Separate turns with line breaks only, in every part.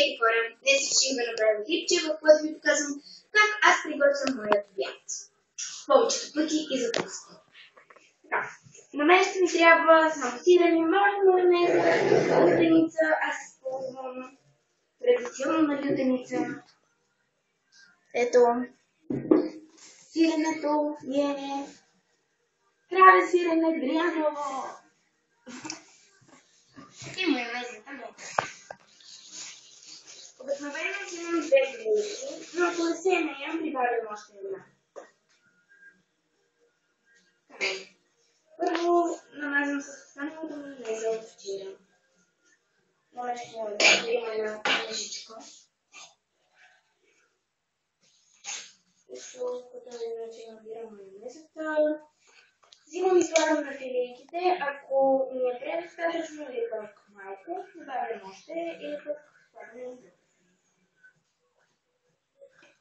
Здравейте хора! Днес ще ви направя клипче, в което ви показвам как аз приготвям моят обяд. Повечето пъти и за пусти. Така, на мен ще ми трябва само сирене, малко майонеза, лютеница, аз използвам традиционна лютеница. Ето, сиренето, яне, краве сирене, гряново и майонезата много. Обикновено взимам 2 грилки, но ако не се наям, прибавям още една. Първо намазвам с останалото майонеза от вчера. Мореща да има една лъжичка. Също по този начин набирам майонезата. Взимам и слагам на филейките. Ако ми е предостатъчно или пък малко, добавям още или пък слагам и друг.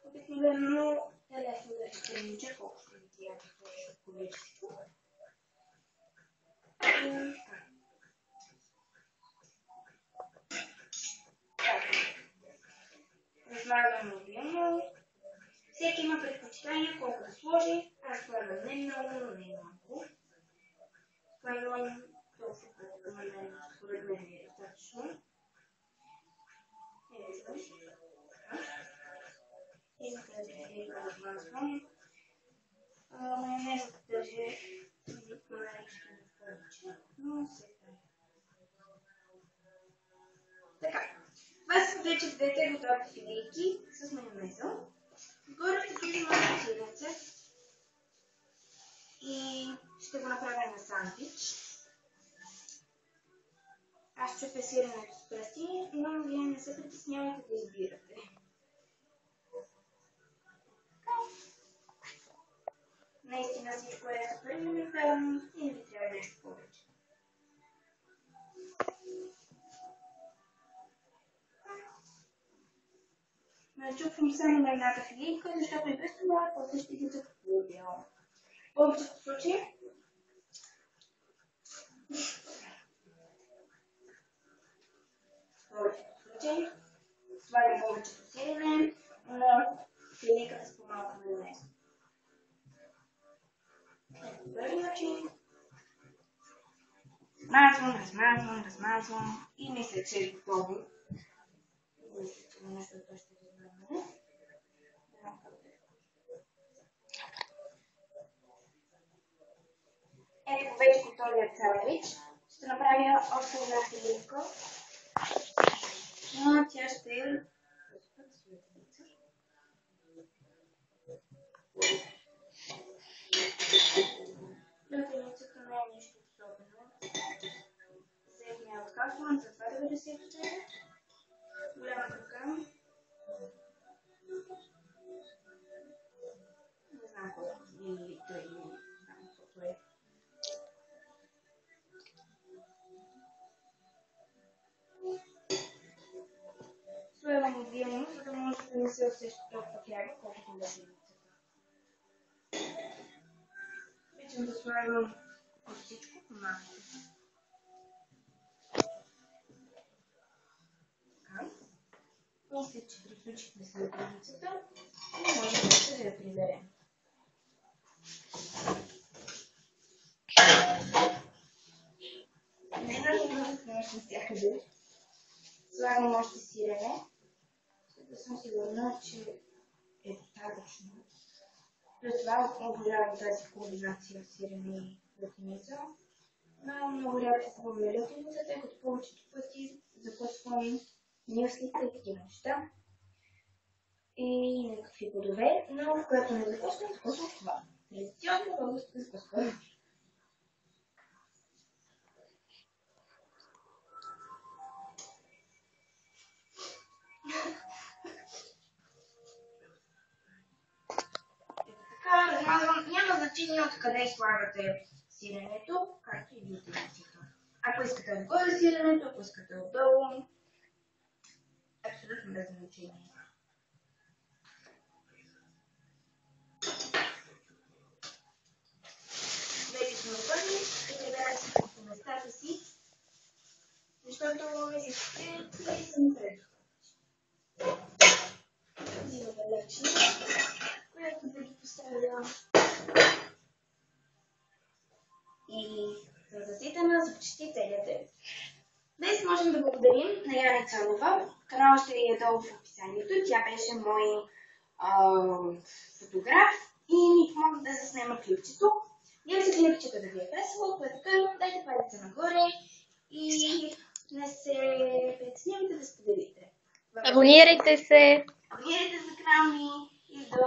Обикновено е лесно да се огранича колкото ми трябва количество. Разлагам обилно. Всеки има предпочитание колко да сложи. Аз слагам не много, но не малко. Слагам толкова колкото на мен, според мен е достатъчно. И накрая да размазвам. Майонезът държи малечко повече, но все така. Това са вече двете готови филейки с майонеза. Горе ще сложим малко сирене и ще го направя на сандвич. Аз чупя сиренето с пръсти, но вие не се притеснявайте да избирате. Наистина всичко е супер елементарно и не ви трябва нещо повече. Начупвам само на едната филийка, защото и без това после ще ги запълня. В повечето случаи слагам повечето сирене, но филийката с по-малко майонез. По този начин размазвам и мисля, че е готово. Мисля, че нещо ще размазваме. Ето вече готовият сандвич. Ще направя още една филийка. Но тя ще е лютеницата не е нищо особено. Взех я от Kaufland за 2,99. Голяма ръка. Не знам колко милилитра или не знам колко е. Слагам отделно, за да може да не се усеща толкова тяга, колкото лютеницата. Обичам да слагам от всичко по малко. Мисля, че приключихме с лютеницата и можем да я приберем. Не на всякъде. Слагам още сирене, за да съм сигурна, че е достатъчно. След това обожавам тази комбинация сирене и лютеница. Но много рядко купуваме лютеница, тъй като повечето пъти започвам нюслите и такива неща. И някакви плодове, но когато не започвам това. Традиционно българска закуска. Така размазвам. Няма значение откъде слагате сиренето, както и лютеницата. Ако искате отгоре сиренето, ако искате отдолу, абсолютно без значение. Вече сме отвърли, ще приберем всичко по местата си, защото езиците не са ми предостатъчни. благодарим на Яна Цанова. Каналът ще е долу в описанието. Тя беше мой фотограф и ми помогна да заснема клипчето. Дайте клипчето да ви е весело, което казвам, дайте палеца нагоре и не се притеснявайте да споделите.
Абонирайте се!
Абонирайте за канал ми и до